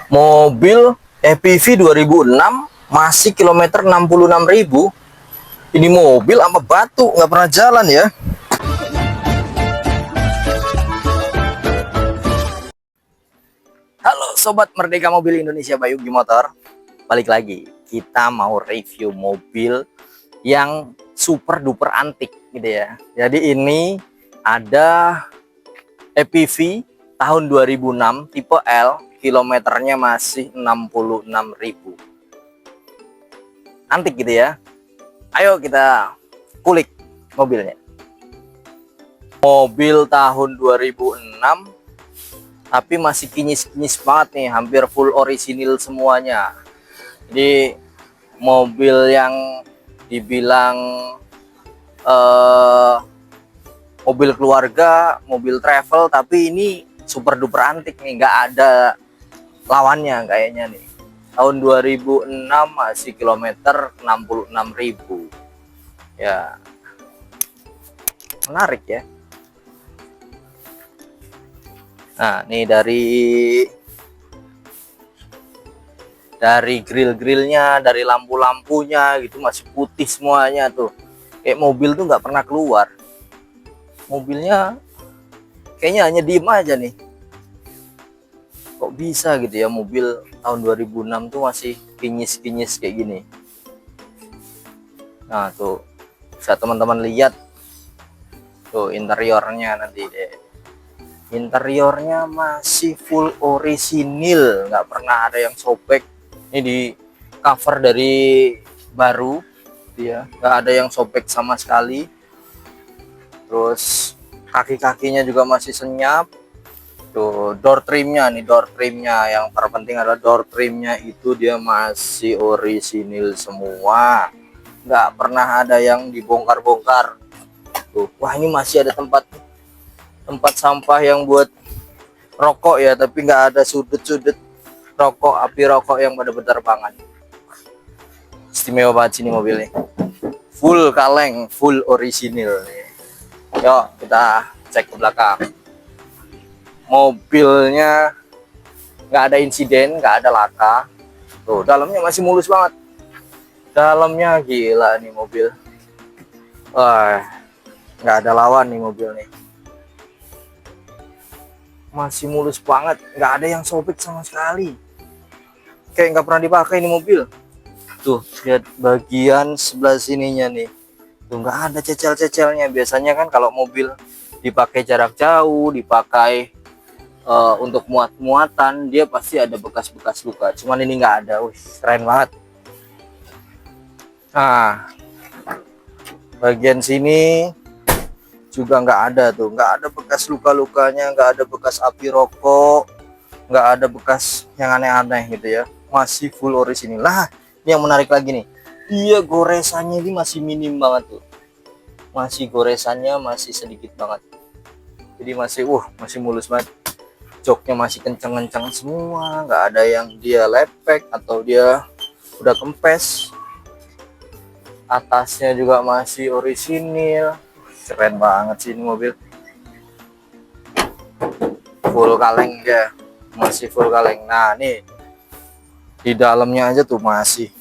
Mobil EPV 2006 masih kilometer 66.000. Ini mobil sama batu nggak pernah jalan ya. Halo Sobat Merdeka Mobil Indonesia Bayugi Motor. Balik lagi, kita mau review mobil yang super duper antik gitu ya. Jadi ini ada EPV tahun 2006 tipe L, kilometernya masih 66.000. Antik gitu ya. Ayo kita kulik mobilnya. Mobil tahun 2006 tapi masih kinyis-kinyis banget nih, hampir full orisinil semuanya. Jadi mobil yang dibilang mobil keluarga, mobil travel, tapi ini super duper antik nih, nggak ada lawannya kayaknya nih. Tahun 2006 masih kilometer 66.000 ya, menarik ya. Nah nih dari grill-grillnya, dari lampu-lampunya gitu masih putih semuanya tuh, kayak mobil tuh nggak pernah keluar. Mobilnya kayaknya hanya diem aja nih, kok bisa gitu ya mobil tahun 2006 tuh masih kinyis-kinyis kayak gini. Nah tuh bisa teman-teman lihat tuh interiornya nanti deh. Interiornya masih full orisinil, nggak pernah ada yang sobek. Ini di cover dari baru dia, nggak ada yang sobek sama sekali. Terus kaki-kakinya juga masih senyap. Tuh door trimnya nih, door trimnya yang terpenting adalah door trimnya itu dia masih orisinil semua, nggak pernah ada yang dibongkar-bongkar. Tuh, wah ini masih ada tempat sampah yang buat rokok ya, tapi nggak ada sudut-sudut rokok, api rokok yang pada berterbangan. Istimewa banget sini mobil nih, full kaleng, full orisinil nih. Yuk kita cek ke belakang. Mobilnya nggak ada insiden, nggak ada laka. Tuh dalamnya masih mulus banget, dalamnya gila nih mobil. Wah nggak ada lawan nih mobil nih, masih mulus banget, nggak ada yang sobek sama sekali, kayak nggak pernah dipakai ini mobil. Tuh lihat bagian sebelah sininya nih, tuh nggak ada cecel-cecelnya. Biasanya kan kalau mobil dipakai jarak jauh, dipakai untuk muat-muatan, dia pasti ada bekas-bekas luka, cuman ini nggak ada. Wih keren banget. Nah bagian sini juga nggak ada tuh, nggak ada bekas luka-lukanya, nggak ada bekas api rokok, nggak ada bekas yang aneh-aneh gitu ya, masih full orisinil. Lah ini yang menarik lagi nih, dia goresannya ini masih minim banget tuh, masih goresannya masih sedikit banget, jadi masih mulus banget. Joknya masih kenceng-kenceng semua, nggak ada yang dia lepek atau dia udah kempes. Atasnya juga masih orisinil. Keren banget sih ini mobil, full kaleng ya, masih full kaleng. Nah nih di dalamnya aja tuh masih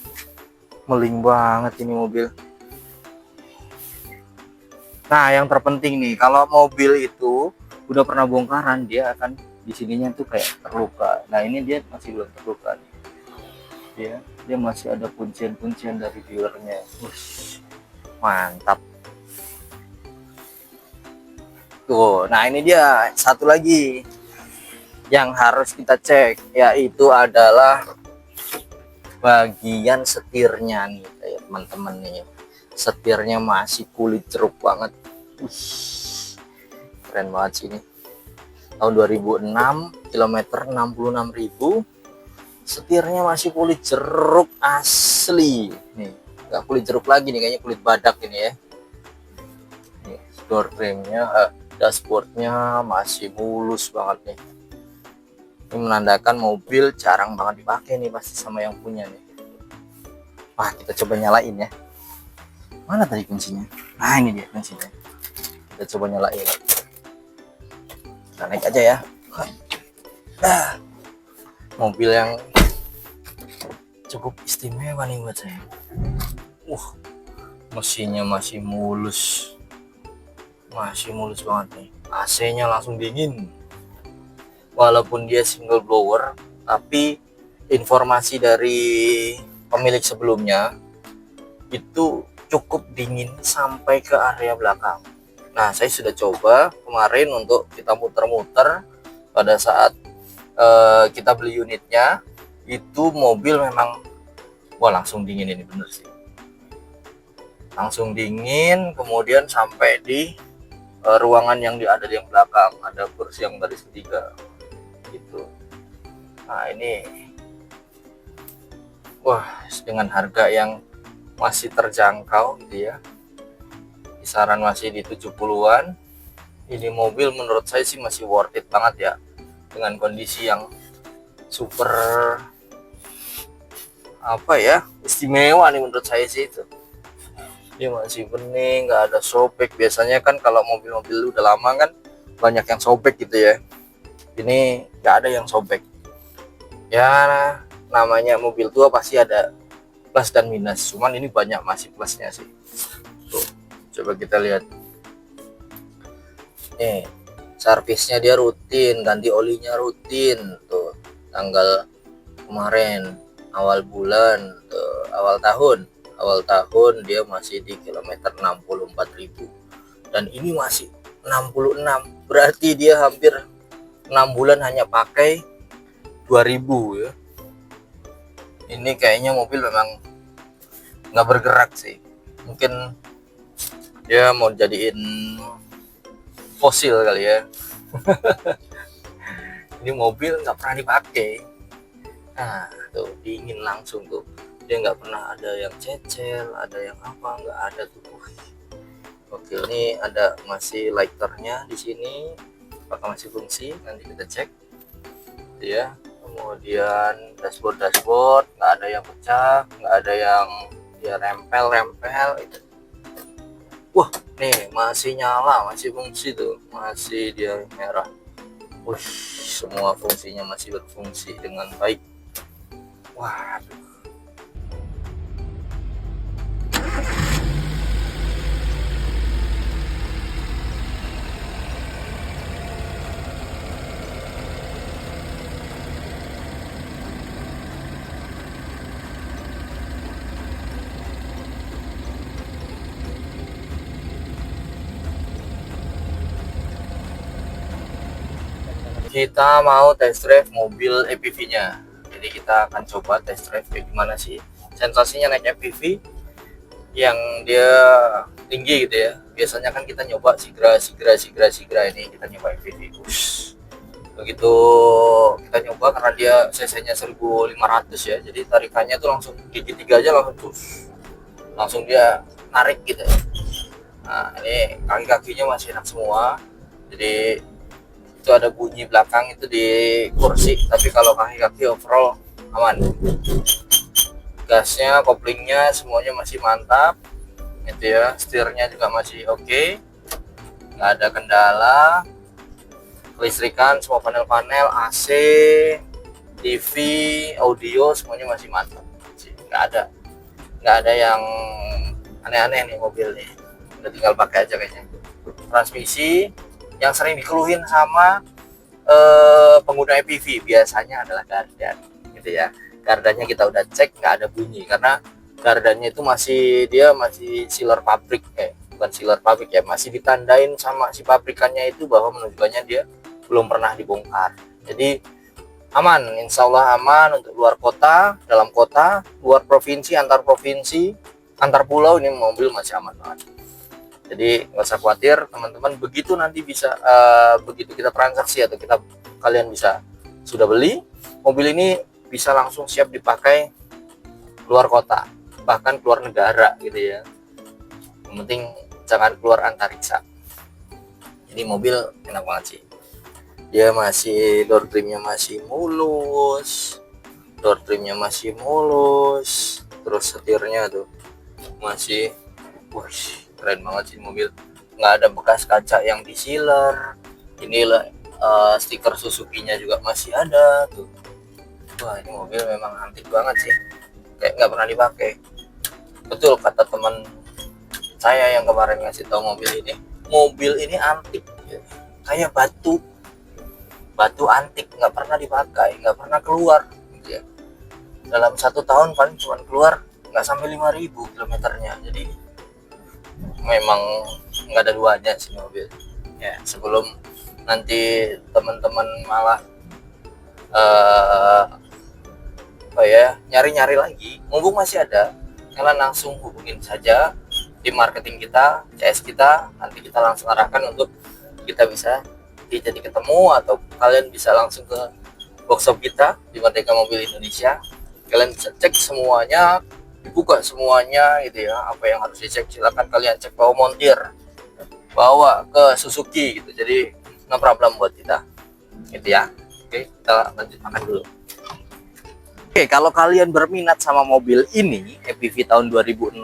meling banget ini mobil. Nah yang terpenting nih, kalau mobil itu udah pernah bongkaran, dia akan di sininya tuh kayak terluka. Nah ini dia masih belum terluka nih, dia masih ada kuncian-kuncian dari dealernya. Mantap tuh. Nah ini dia satu lagi yang harus kita cek, yaitu adalah bagian setirnya nih, kayak teman-teman nih, setirnya masih kulit jeruk banget. Keren banget sih ini, tahun 2006, kilometer 66.000, setirnya masih kulit jeruk asli nih, nggak kulit jeruk lagi nih, kayaknya kulit badak ini ya. Nih, door trimnya, dashboardnya masih mulus banget nih. Ini menandakan mobil jarang banget dipakai nih, pasti sama yang punya nih. Wah kita coba nyalain ya, mana tadi kuncinya? Nah ini dia kuncinya, kita coba nyalain. Kita naik aja ya. mobil yang cukup istimewa nih buat saya. Mesinnya masih mulus banget nih. AC-nya langsung dingin. Walaupun dia single blower, tapi informasi dari pemilik sebelumnya itu cukup dingin sampai ke area belakang. Nah, saya sudah coba kemarin untuk kita muter-muter pada saat kita beli unitnya, itu mobil memang langsung dingin, ini bener sih, langsung dingin. Kemudian sampai di ruangan yang ada di yang belakang, ada kursi yang baris ketiga gitu. Nah ini dengan harga yang masih terjangkau gitu ya, kisaran masih di 70-an, ini mobil menurut saya sih masih worth it banget ya, dengan kondisi yang super istimewa nih menurut saya sih. Itu dia masih bening, nggak ada sobek. Biasanya kan kalau mobil-mobil udah lama kan banyak yang sobek gitu ya, ini nggak ada yang sobek ya. Namanya mobil tua pasti ada plus dan minus, cuman ini banyak masih plusnya sih. Tuh, coba kita lihat nih, servisnya dia rutin, ganti olinya rutin. Tuh, tanggal kemarin awal bulan, awal tahun dia masih di kilometer 64.000, dan ini masih 66, berarti dia hampir 6 bulan hanya pakai 2000 ya. Ini kayaknya mobil memang nggak bergerak sih, mungkin dia mau jadiin fosil kali ya. Ini mobil nggak pernah dipakai. Nah tuh, dingin langsung tuh, dia nggak pernah ada yang cecel, ada yang apa, nggak ada tuh. Oke, ini ada masih lighternya di sini, apakah masih fungsi, nanti kita cek ya. Kemudian dashboard nggak ada yang pecah, nggak ada yang dia rempel itu. Nih masih nyala, masih fungsi tuh, masih dia merah. Semua fungsinya masih berfungsi dengan baik. Waduh. Kita mau test drive mobil EPV-nya. Jadi kita akan coba test drive kayak gimana sih sensasinya naik EPV yang dia tinggi gitu ya. Biasanya kan kita nyoba Sigra ini, kita nyoba EPV. Begitu kita nyoba, karena dia cc-nya 1500 ya, jadi tarikannya tuh langsung gigi 3 aja langsung dia narik gitu. Nah ini kaki-kakinya masih enak semua, jadi itu ada bunyi belakang itu di kursi, tapi kalau kaki-kaki overall aman. Gasnya, koplingnya semuanya masih mantap gitu ya. Setirnya juga masih oke, nggak ada kendala. Kelistrikan semua, panel-panel, AC, TV, audio semuanya masih mantap. Nggak ada yang aneh-aneh nih mobil nih. Udah tinggal pakai aja kayaknya. Transmisi yang sering dikeluhin sama pengguna EPV biasanya adalah gardan gitu ya. Gardannya kita udah cek, nggak ada bunyi, karena gardannya itu masih sealer pabrik, bukan sealer pabrik ya, masih ditandain sama si pabrikannya itu bahwa menunjukkannya dia belum pernah dibongkar. Jadi aman, insya Allah aman untuk luar kota, dalam kota, luar provinsi, antar pulau, ini mobil masih aman banget. Jadi nggak usah khawatir teman-teman, begitu nanti bisa begitu kita transaksi atau kalian bisa sudah beli mobil ini, bisa langsung siap dipakai keluar kota, bahkan keluar negara gitu ya. Yang penting jangan keluar antariksa. Jadi mobil enak banget sih. Dia masih door trimnya masih mulus, terus setirnya tuh masih keren banget sih mobil. Nggak ada bekas kaca yang disiler. Inilah stiker Suzuki-nya juga masih ada tuh. Wah, ini mobil memang antik banget sih, kayak nggak pernah dipakai. Betul kata teman saya yang kemarin ngasih tahu mobil ini antik ya. Kayak batu antik, nggak pernah dipakai, nggak pernah keluar gitu ya. Dalam 1 tahun paling cuma keluar nggak sampai 5.000 kilometernya. Jadi memang nggak ada duanya sih mobil ya. Sebelum nanti teman-teman malah nyari-nyari lagi, mumpung masih ada, kalian langsung hubungin saja di marketing kita, CS kita, nanti kita langsung arahkan untuk kita bisa jadi ketemu, atau kalian bisa langsung ke workshop kita di Merdeka Mobil Indonesia. Kalian bisa cek semuanya, dibuka semuanya gitu ya, apa yang harus dicek silakan kalian cek, bawa montir, bawa ke Suzuki gitu, jadi no problem buat kita gitu ya. Oke, kita lanjut makan dulu. Oke, kalau kalian berminat sama mobil ini, EPV tahun 2006,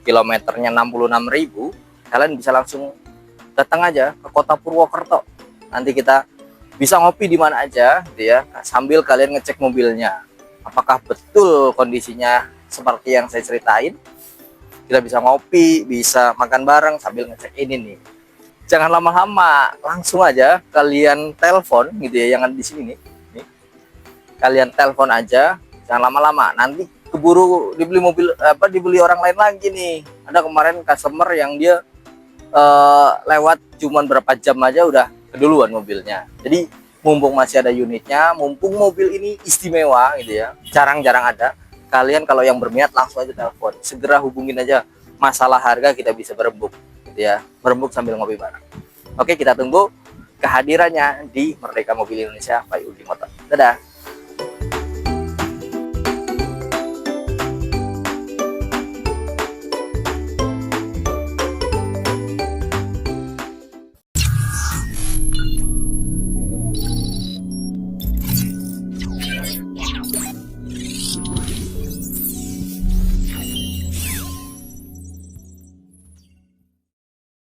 kilometernya 66.000, kalian bisa langsung datang aja ke kota Purwokerto. Nanti kita bisa ngopi di mana aja gitu ya, sambil kalian ngecek mobilnya apakah betul kondisinya seperti yang saya ceritain. Kita bisa ngopi, bisa makan bareng sambil ngecek ini nih. Jangan lama-lama, langsung aja kalian telepon gitu ya, yang ada di sini nih. Kalian telepon aja, jangan lama-lama, nanti keburu dibeli mobil dibeli orang lain lagi nih. Ada kemarin customer yang dia lewat cuman berapa jam aja udah keduluan mobilnya. Jadi mumpung masih ada unitnya, mumpung mobil ini istimewa gitu ya, jarang-jarang ada, kalian kalau yang berminat langsung aja telepon, segera hubungin aja. Masalah harga kita bisa berembuk gitu ya, berembuk sambil ngopi bareng. Oke, kita tunggu kehadirannya di Merdeka Mobil Indonesia by Udi Motor. Dadah.